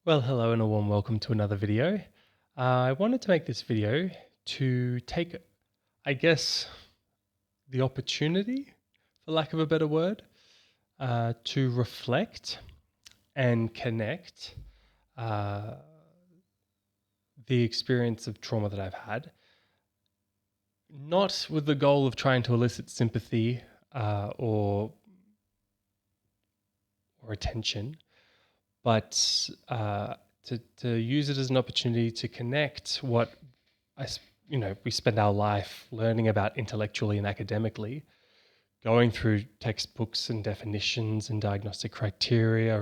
Well, hello and a warm welcome to another video. I wanted to make this video to take, I guess, the opportunity, for lack of a better word, to reflect and connect uh, the experience of trauma that I've had, not with the goal of trying to elicit sympathy or attention, but to use it as an opportunity to connect what we spend our life learning about intellectually and academically, going through textbooks and definitions and diagnostic criteria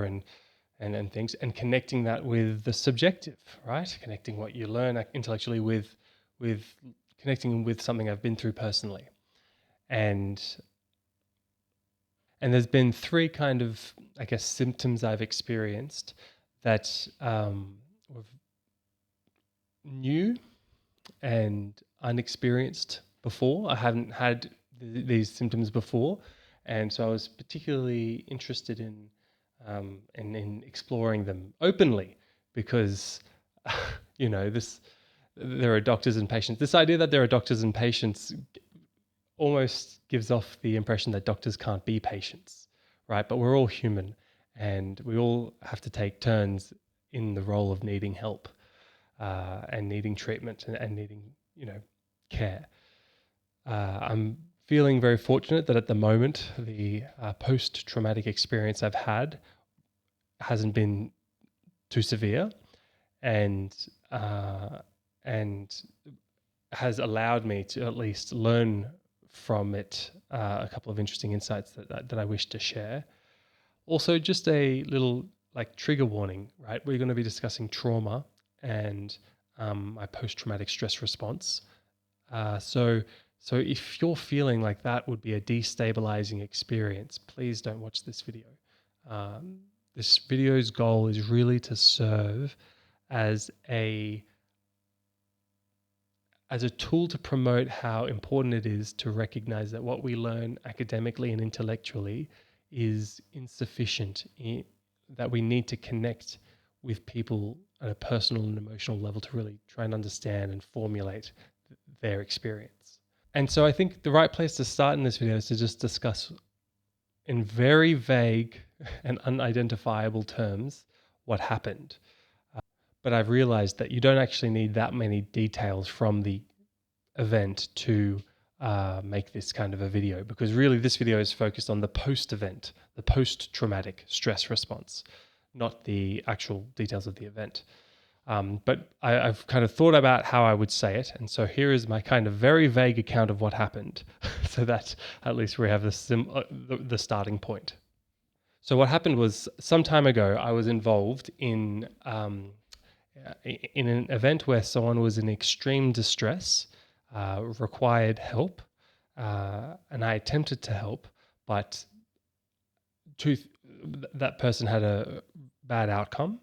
and things, and connecting that with the subjective, right? Connecting what you learn intellectually with connecting with something I've been through personally. And there's been three kind of, I guess, symptoms I've experienced that were new and unexperienced before. I haven't had these symptoms before, and so I was particularly interested in exploring them openly because this there are doctors and patients. This idea that there are doctors and patients almost gives off the impression that doctors can't be patients, right? But we're all human, and we all have to take turns in the role of needing help and needing treatment and needing, care. I'm feeling very fortunate that at the moment, the post-traumatic experience I've had hasn't been too severe, and and has allowed me to at least learn from it a couple of interesting insights that I wish to share. Also, just a little like trigger warning, right? We're going to be discussing trauma and my post-traumatic stress response. So if you're feeling like that would be a destabilizing experience, please don't watch this video. This video's goal is really to serve as a tool to promote how important it is to recognize that what we learn academically and intellectually is insufficient, that we need to connect with people at a personal and emotional level to really try and understand and formulate their experience. And so I think the right place to start in this video is to just discuss in very vague and unidentifiable terms what happened. But I've realized that you don't actually need that many details from the event to make this kind of a video, because really this video is focused on the post-event, the post-traumatic stress response, not the actual details of the event. But I've kind of thought about how I would say it. And so here is my kind of very vague account of what happened so that at least we have the starting point. So what happened was some time ago, I was involved in an event where someone was in extreme distress, required help, and I attempted to help, but that person had a bad outcome,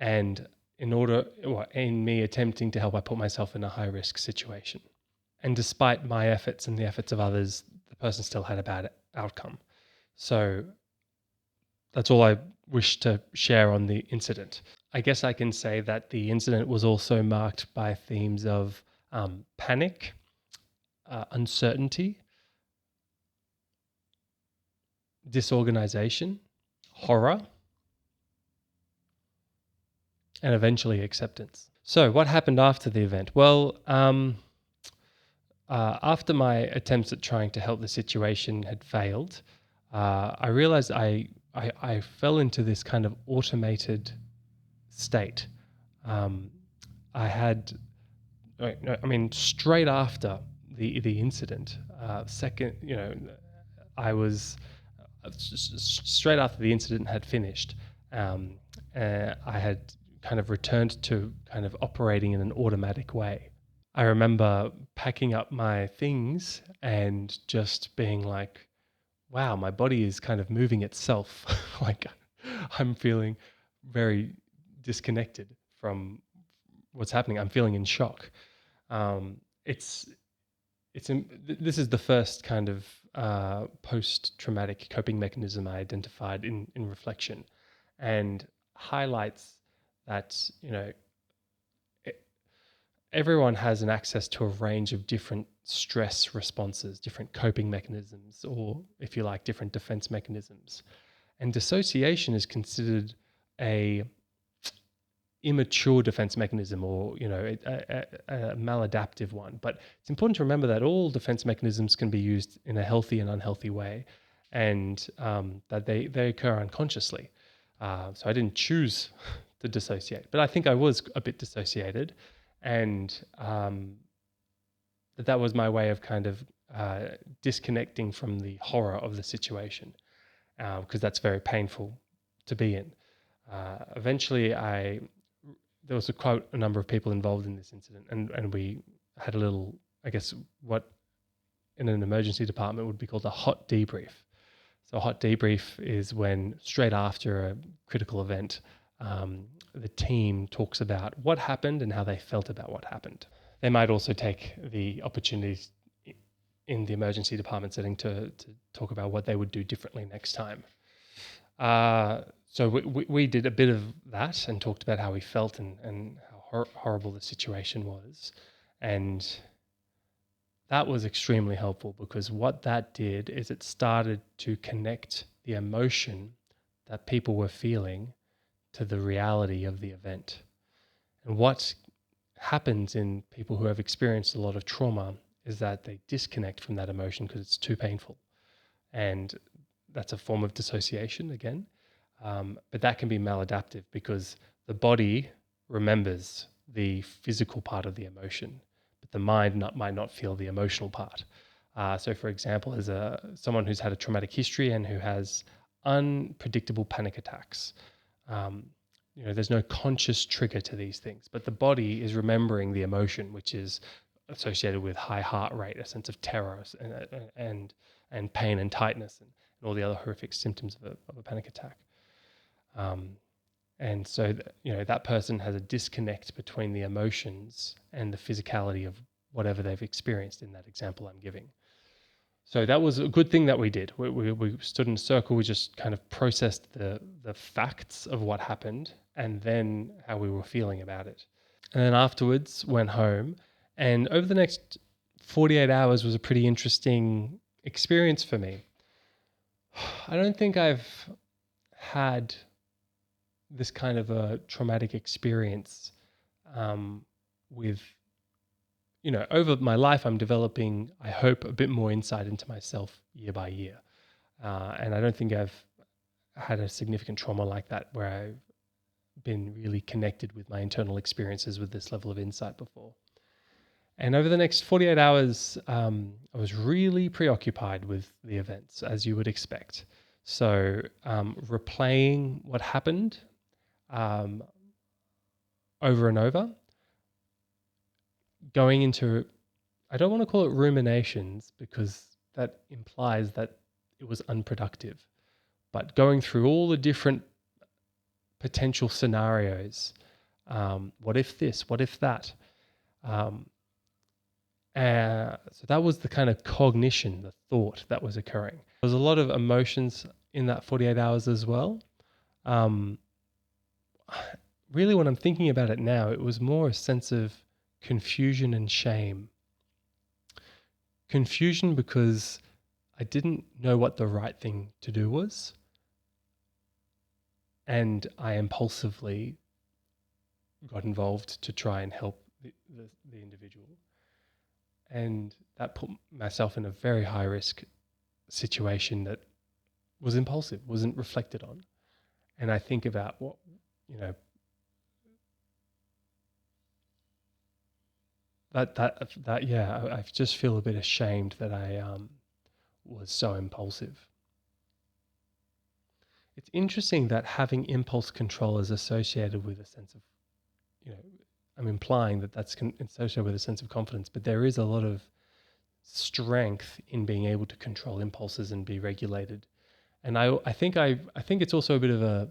and in me attempting to help, I put myself in a high risk situation. And despite my efforts and the efforts of others, the person still had a bad outcome. So that's all I wish to share on the incident. I guess I can say that the incident was also marked by themes of panic, uncertainty, disorganization, horror, and eventually acceptance. So what happened after the event? Well, after my attempts at trying to help the situation had failed, I realized I fell into this kind of automated state. I had, straight after the incident, I was straight after the incident had finished. I had kind of returned to kind of operating in an automatic way. I remember packing up my things and just being like, wow, my body is kind of moving itself. Like I'm feeling very disconnected from what's happening. I'm feeling in shock. This is the first kind of post-traumatic coping mechanism I identified in reflection, and highlights that, everyone has an access to a range of different stress responses, different coping mechanisms, or if you like, different defense mechanisms. And dissociation is considered a immature defense mechanism, or a maladaptive one. But it's important to remember that all defense mechanisms can be used in a healthy and unhealthy way, and that they occur unconsciously. So I didn't choose to dissociate, but I think I was a bit dissociated, and that was my way of kind of disconnecting from the horror of the situation, because that's very painful to be in. Eventually, there was quite a number of people involved in this incident, and we had a little, I guess, what in an emergency department would be called a hot debrief. So a hot debrief is when, straight after a critical event, the team talks about what happened and how they felt about what happened. They might also take the opportunities in the emergency department setting to talk about what they would do differently next time. So we did a bit of that and talked about how we felt and how horrible the situation was. And that was extremely helpful, because what that did is it started to connect the emotion that people were feeling to the reality of the event. And what happens in people who have experienced a lot of trauma is that they disconnect from that emotion because it's too painful. And that's a form of dissociation again. But that can be maladaptive because the body remembers the physical part of the emotion, but the mind might not feel the emotional part. So for example, as someone who's had a traumatic history and who has unpredictable panic attacks, there's no conscious trigger to these things, but the body is remembering the emotion, which is associated with high heart rate, a sense of terror and pain and tightness and all the other horrific symptoms of a panic attack. And so, that person has a disconnect between the emotions and the physicality of whatever they've experienced in that example I'm giving. So that was a good thing that we did. We stood in a circle. We just kind of processed the facts of what happened and then how we were feeling about it. And then afterwards went home. And over the next 48 hours was a pretty interesting experience for me. I don't think I've had this kind of a traumatic experience with, over my life, I'm developing, I hope, a bit more insight into myself year by year. And I don't think I've had a significant trauma like that where I've been really connected with my internal experiences with this level of insight before. And over the next 48 hours, I was really preoccupied with the events, as you would expect. So replaying what happened over and over, going into, I don't want to call it ruminations because that implies that it was unproductive, but going through all the different potential scenarios. What if this? What if that? So that was the kind of cognition, the thought that was occurring. There was a lot of emotions in that 48 hours as well. Really, when I'm thinking about it now, it was more a sense of confusion and shame. Confusion because I didn't know what the right thing to do was, and I impulsively got involved to try and help the individual. And that put myself in a very high risk situation that was impulsive, wasn't reflected on. And I think about what, I just feel a bit ashamed that I was so impulsive. It's interesting that having impulse control is associated with a sense of, I'm implying that that's associated with a sense of confidence, but there is a lot of strength in being able to control impulses and be regulated. And I think it's also a bit of a,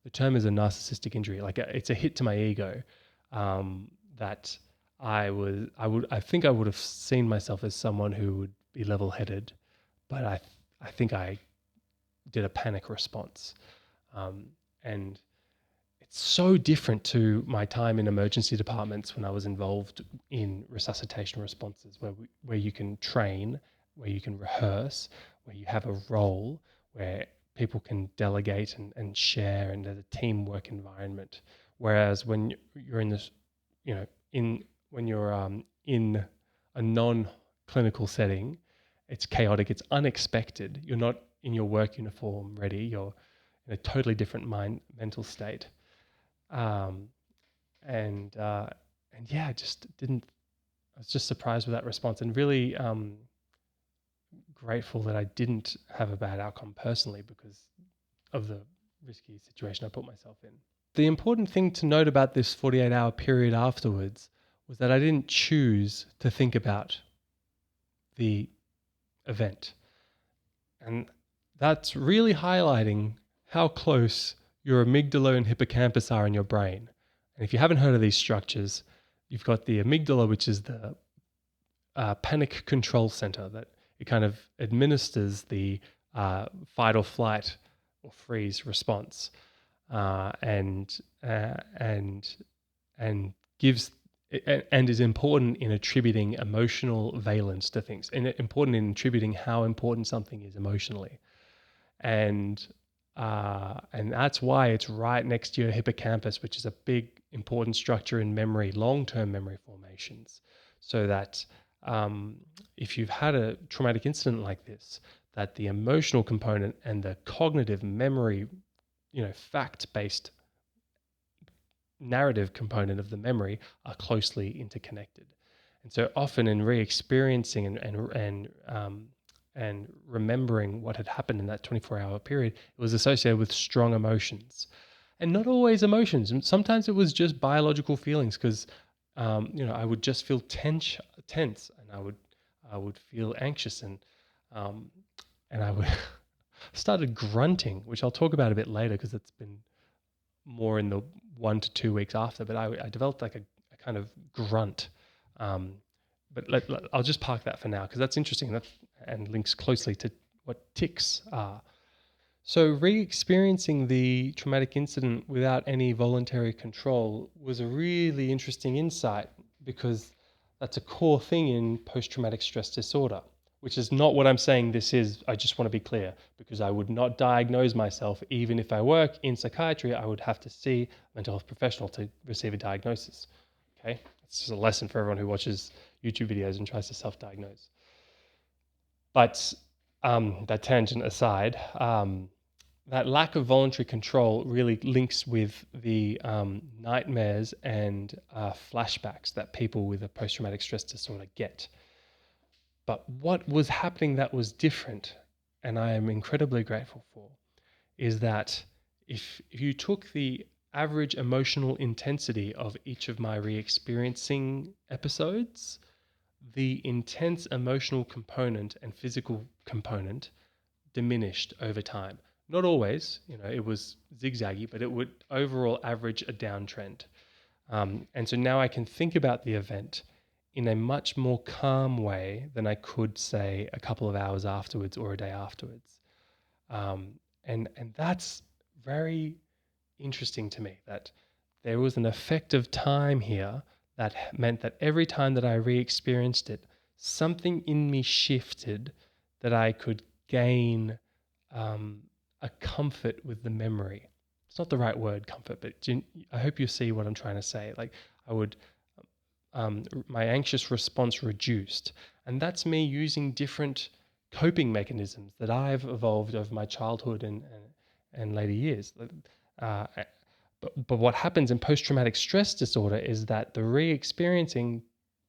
the term is a narcissistic injury. Like it's a hit to my ego, that I think I would have seen myself as someone who would be level-headed, but I think I did a panic response. And it's so different to my time in emergency departments when I was involved in resuscitation responses, where you can train, where you can rehearse, where you have a role, where people can delegate and share, and there's a teamwork environment. Whereas when you're in this, you know, in when you're in a non-clinical setting, it's chaotic, it's unexpected. You're not in your work uniform ready. You're in a totally different mental state. Um, and yeah, I just didn't. I was just surprised with that response, and really grateful that I didn't have a bad outcome personally because of the risky situation I put myself in. The important thing to note about this 48-hour period afterwards was that I didn't choose to think about the event, and that's really highlighting how close your amygdala and hippocampus are in your brain. And if you haven't heard of these structures, you've got the amygdala, which is the panic control center, that it kind of administers the fight or flight or freeze response, and and gives and is important in attributing emotional valence to things, and important in attributing how important something is emotionally, and that's why it's right next to your hippocampus, which is a big important structure in memory, long-term memory formations, so that if you've had a traumatic incident like this, that the emotional component and the cognitive memory, fact-based narrative component of the memory are closely interconnected. And so often in re-experiencing and remembering what had happened in that 24-hour period, it was associated with strong emotions, and not always emotions. And sometimes it was just biological feelings, because I would just feel tense, and I would feel anxious, and I would started grunting, which I'll talk about a bit later because it's been more in the 1 to 2 weeks after. But I developed like a kind of grunt. But I'll just park that for now because that's interesting, and links closely to what tics are. So re-experiencing the traumatic incident without any voluntary control was a really interesting insight, because that's a core thing in post-traumatic stress disorder, which is not what I'm saying this is. I just want to be clear, because I would not diagnose myself. Even if I work in psychiatry, I would have to see a mental health professional to receive a diagnosis. Okay, it's just a lesson for everyone who watches YouTube videos and tries to self-diagnose. But that tangent aside, that lack of voluntary control really links with the nightmares and flashbacks that people with a post-traumatic stress disorder get. But what was happening that was different, and I am incredibly grateful for, is that if you took the average emotional intensity of each of my re-experiencing episodes, the intense emotional component and physical component diminished over time. Not always, it was zigzaggy, but it would overall average a downtrend. And so now I can think about the event in a much more calm way than I could, say, a couple of hours afterwards or a day afterwards. And that's very interesting to me, that there was an effect of time here that meant that every time that I re-experienced it, something in me shifted, that I could gain a comfort with the memory. It's not the right word, comfort, but I hope you see what I'm trying to say. Like I would, my anxious response reduced, and that's me using different coping mechanisms that I've evolved over my childhood and later years. Uh, but what happens in post-traumatic stress disorder is that the re-experiencing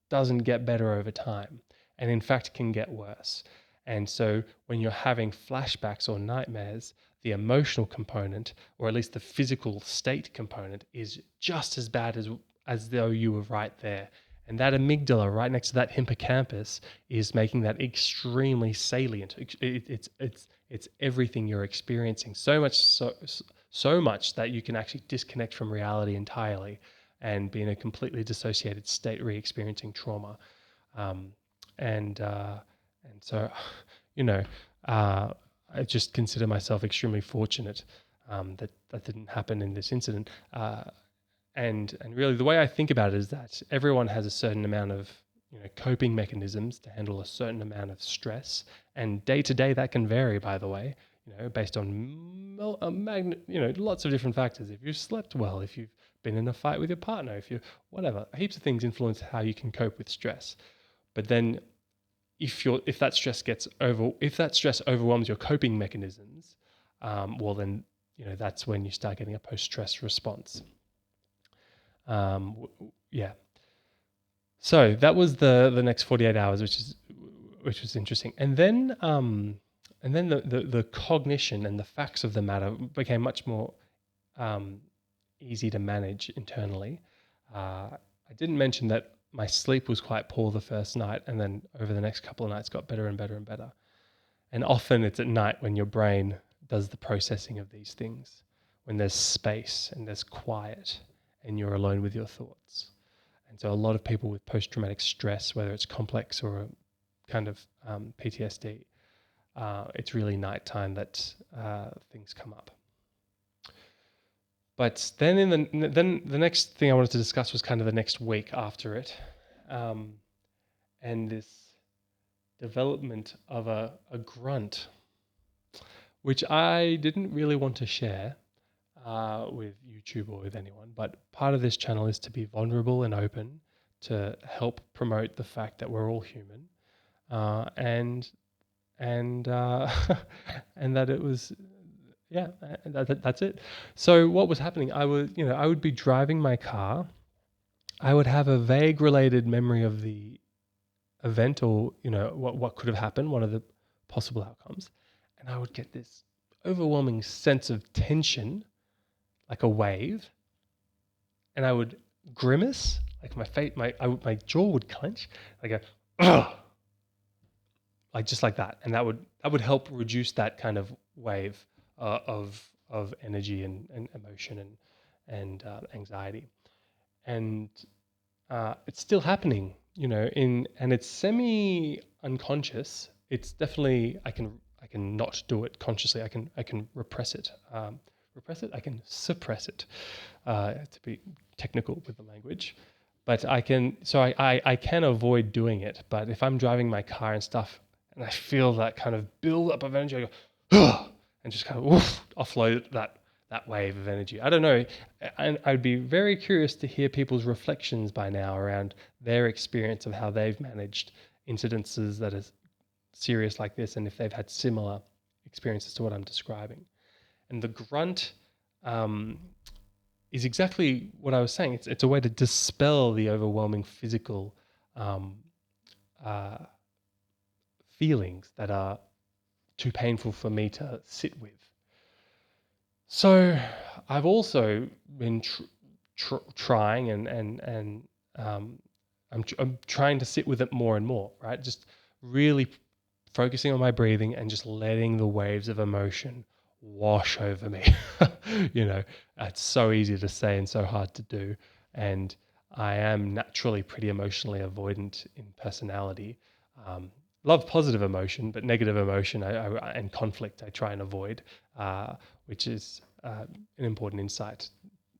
doesn't get better over time, and in fact can get worse. And so when you're having flashbacks or nightmares, the emotional component, or at least the physical state component, is just as bad as though you were right there. And that amygdala right next to that hippocampus is making that extremely salient. It's everything you're experiencing, so much that you can actually disconnect from reality entirely and be in a completely dissociated state, re-experiencing trauma. Um, and so, you know, I just consider myself extremely fortunate that didn't happen in this incident. And really, the way I think about it is that everyone has a certain amount of coping mechanisms to handle a certain amount of stress, and day to day that can vary. By the way, based on lots of different factors. If you've slept well, if you've been in a fight with your partner, if you whatever, heaps of things influence how you can cope with stress. But then, if that stress overwhelms your coping mechanisms, well then that's when you start getting a post-stress response. Yeah. So that was the next 48 hours, which was interesting. And then the cognition and the facts of the matter became much more easy to manage internally. I didn't mention that my sleep was quite poor the first night, and then over the next couple of nights got better and better and better. And often it's at night when your brain does the processing of these things, when there's space and there's quiet and you're alone with your thoughts. And so a lot of people with post-traumatic stress, whether it's complex or a kind of PTSD, it's really nighttime that things come up. But then then the next thing I wanted to discuss was kind of the next week after it, and this development of a grunt, which I didn't really want to share with YouTube or with anyone. But part of this channel is to be vulnerable and open, to help promote the fact that we're all human, and and that it was. Yeah, that's it. So what was happening? I would be driving my car. I would have a vague related memory of the event, or what could have happened, one of the possible outcomes, and I would get this overwhelming sense of tension, like a wave, and I would grimace, like my jaw would clench. I go, ugh, like just like that, and that would help reduce that kind of wave of energy and emotion and anxiety, and it's still happening, and it's semi unconscious. It's definitely I can not do it consciously. I can repress it. I can suppress it. To be technical with the language, but I can. So I can avoid doing it. But if I'm driving my car and stuff, and I feel that kind of build up of energy, I go, ugh, and just kind of offload that wave of energy. I don't know. And I'd be very curious to hear people's reflections by now around their experience of how they've managed incidences that are serious like this, and if they've had similar experiences to what I'm describing. And the grunt is exactly what I was saying. It's a way to dispel the overwhelming physical feelings that are too painful for me to sit with. So I've also been trying and I'm trying to sit with it more and more, right? Just really focusing on my breathing and just letting the waves of emotion wash over me. It's so easy to say and so hard to do. And I am naturally pretty emotionally avoidant in personality. Love positive emotion, but negative emotion and conflict I try and avoid, which is an important insight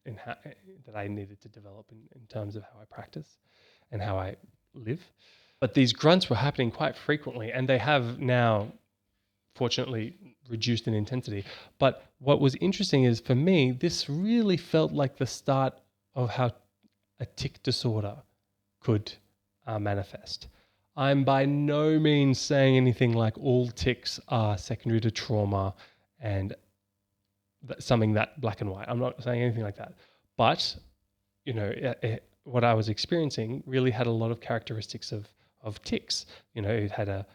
that I needed to develop in terms of how I practice and how I live. But these grunts were happening quite frequently, and they have now, fortunately, reduced in intensity. But what was interesting is, for me, this really felt like the start of how a tic disorder could manifest. I'm by no means saying anything like all tics are secondary to trauma and something that black and white. I'm not saying anything like that. But, what I was experiencing really had a lot of characteristics of tics. It had a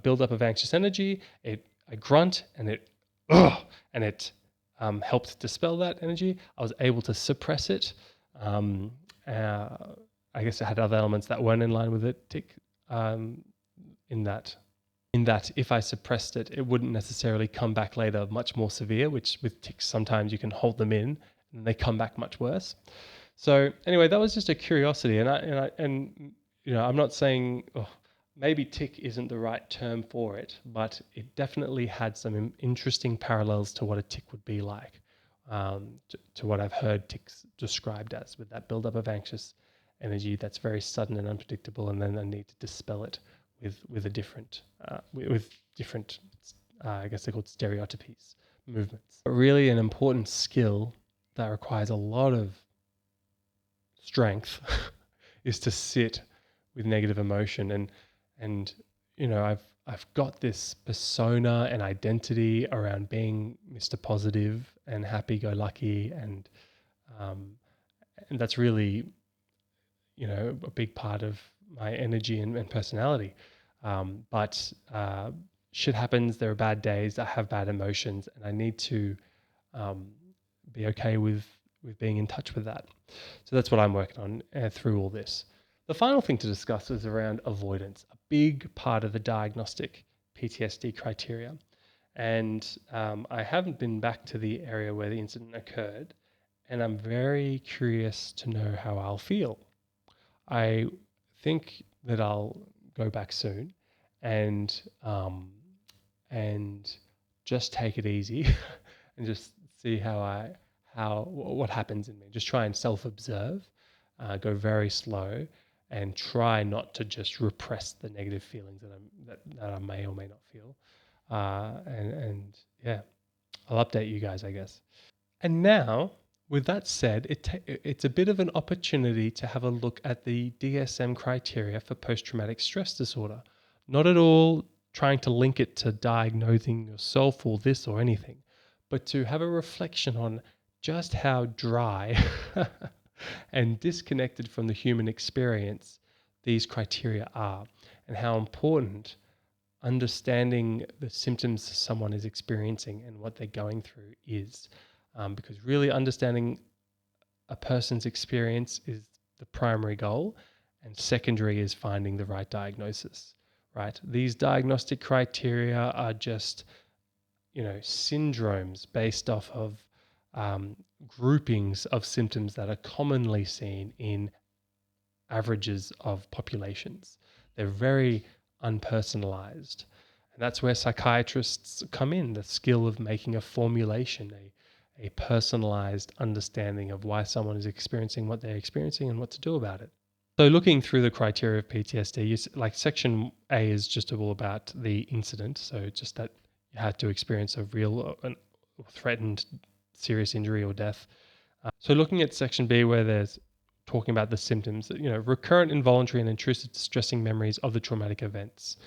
buildup of anxious energy, a grunt, and it helped dispel that energy. I was able to suppress it. I guess it had other elements that weren't in line with it tic, in that if I suppressed it, it wouldn't necessarily come back later much more severe, which with tics sometimes you can hold them in and they come back much worse. So anyway, that was just a curiosity, and I'm not saying maybe tic isn't the right term for it, but it definitely had some interesting parallels to what a tic would be like. to what I've heard tics described as, with that buildup of anxious energy that's very sudden and unpredictable, and then I need to dispel it with a different with different I guess they're called stereotypies, movements. But really, an important skill that requires a lot of strength is to sit with negative emotion. And I've got this persona and identity around being Mr. Positive and happy go lucky, um, and that's really a big part of my energy and personality. But shit happens. There are bad days. I have bad emotions, and I need to um, be okay with being in touch with that. So that's what I'm working on through all this. The final thing to discuss is around avoidance, a big part of the diagnostic PTSD criteria. And I haven't been back to the area where the incident occurred, and I'm very curious to know how I'll feel. I think that I'll go back soon, and and just take it easy and just see what happens in me. Just try and self-observe, go very slow, and try not to just repress the negative feelings that I may or may not feel. And yeah, I'll update you guys, I guess. And now, with that said, it's a bit of an opportunity to have a look at the DSM criteria for post-traumatic stress disorder. Not at all trying to link it to diagnosing yourself or this or anything, but to have a reflection on just how dry and disconnected from the human experience these criteria are, and how important understanding the symptoms someone is experiencing and what they're going through is. Because really understanding a person's experience is the primary goal, and secondary is finding the right diagnosis, right? These diagnostic criteria are just, syndromes based off of groupings of symptoms that are commonly seen in averages of populations. They're very unpersonalized. And that's where psychiatrists come in, the skill of making a formulation, a personalized understanding of why someone is experiencing what they're experiencing and what to do about it. So looking through the criteria of PTSD, like section A is just all about the incident. So just that you had to experience a real or threatened serious injury or death. So looking at section B, where there's talking about the symptoms, recurrent involuntary and intrusive distressing memories of the traumatic events,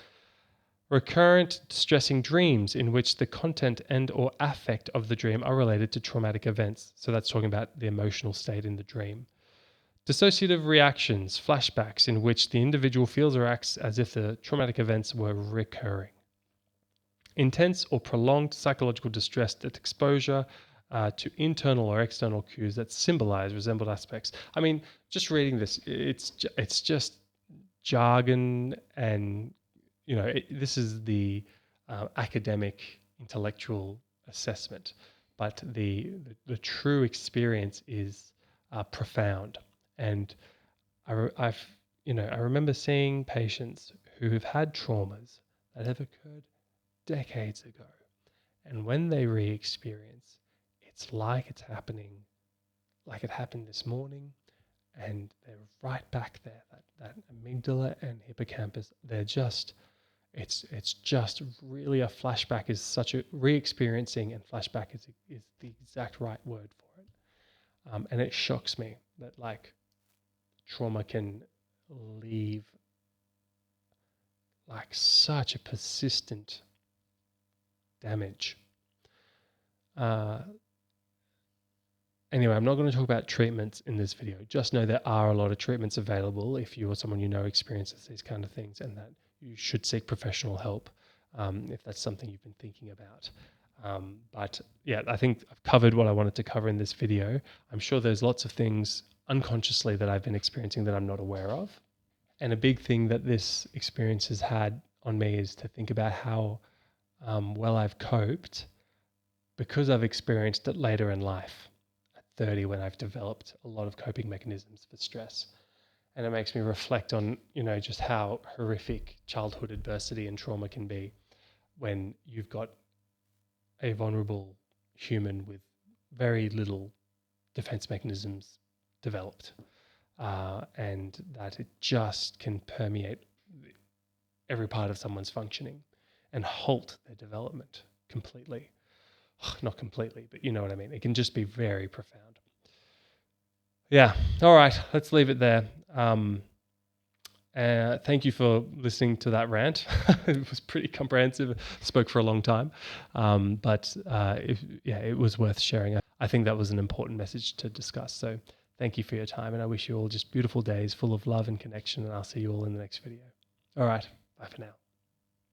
recurrent distressing dreams in which the content and or affect of the dream are related to traumatic events. So that's talking about the emotional state in the dream. Dissociative reactions, flashbacks in which the individual feels or acts as if the traumatic events were recurring. Intense or prolonged psychological distress at exposure to internal or external cues that symbolize resembled aspects. I mean, just reading this, it's just jargon, and this is the academic intellectual assessment, but the true experience is profound. And I remember seeing patients who have had traumas that have occurred decades ago, and when they re-experience, it's like it's happening, like it happened this morning, and they're right back there. That amygdala and hippocampus, they're just, it's just really a flashback is such a re-experiencing, and flashback is the exact right word for it. And it shocks me that like trauma can leave like such a persistent damage. Anyway, I'm not going to talk about treatments in this video. Just know there are a lot of treatments available if you or someone experiences these kind of things, and that you should seek professional help if that's something you've been thinking about. But yeah, I think I've covered what I wanted to cover in this video. I'm sure there's lots of things unconsciously that I've been experiencing that I'm not aware of. And a big thing that this experience has had on me is to think about how well I've coped because I've experienced it later in life. 30, when I've developed a lot of coping mechanisms for stress. And it makes me reflect on, just how horrific childhood adversity and trauma can be when you've got a vulnerable human with very little defense mechanisms developed, and that it just can permeate every part of someone's functioning and halt their development completely. Not completely, but you know what I mean. It can just be very profound. Yeah. All right. Let's leave it there. Thank you for listening to that rant. It was pretty comprehensive. Spoke for a long time, but it was worth sharing. I think that was an important message to discuss. So thank you for your time, and I wish you all just beautiful days full of love and connection, and I'll see you all in the next video. All right. Bye for now.